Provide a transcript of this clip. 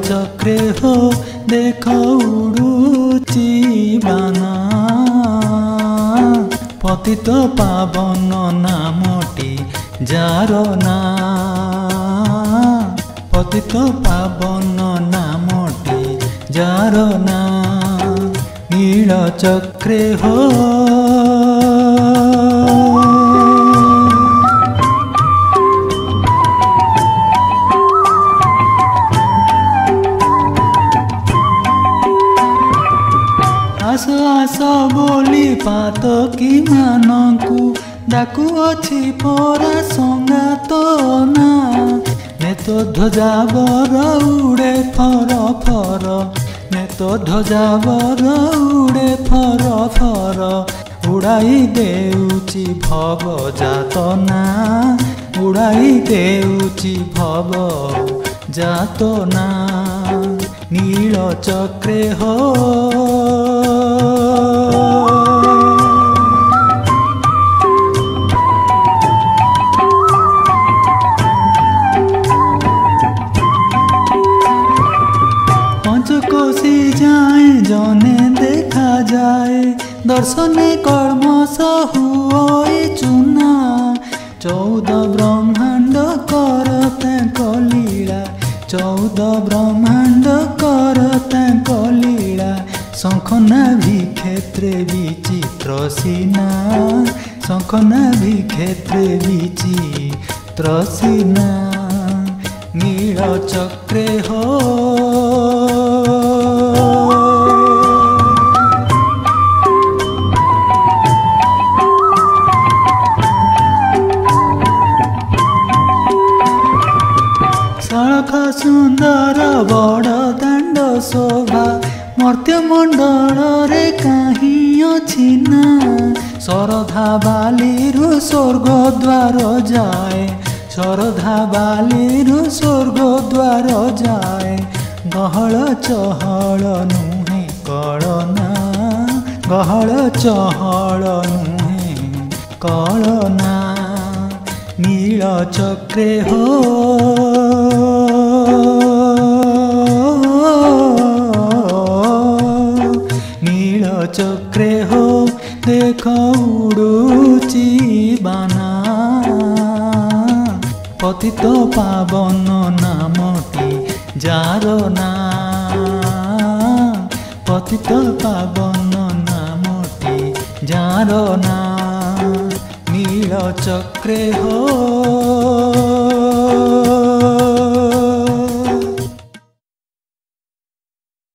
चक्रे हो देख उड़ुची बाना पतित पावन नामटी जार ना पतित पावन नामटी जार ना नील चक्रे हो आस आस बोली पातकी मानकु डाकु अछि परा संगात ना ने तो ध्वजा बर उड़े फर फर ने तो ध्वजा बर उड़े फर फर उड़ाई देउची भव जातना उड़ाई देउची भव जातना नील चक्रे हो पंचकोशी जाए जने देखा जाए दर्शने कर्म हुए चुना 14 ब्रह्मांड करते कलीला 14 ब्रह्मांड करते कलीला शंखना भी क्षेत्रे विचित्र सीना शंखना भी क्षेत्रे विचित्र सीना नील चक्रे हो सड़क सुंदर बड़ दांड शोभा मर्त्यमंडल रे कहीं अछि ना शरधा बालीरु स्वर्ग द्वार जाए शरधा बालीरु स्वर्ग द्वार जाए गहल चहल नुहे कलना गहल चहल नुहे कलना नील चक्रे हो नील चक्रे हो देख उड़ुची बाना पतित पावन नामटी जार ना पतित पावन नामटी जार ना नील चक्रे हो।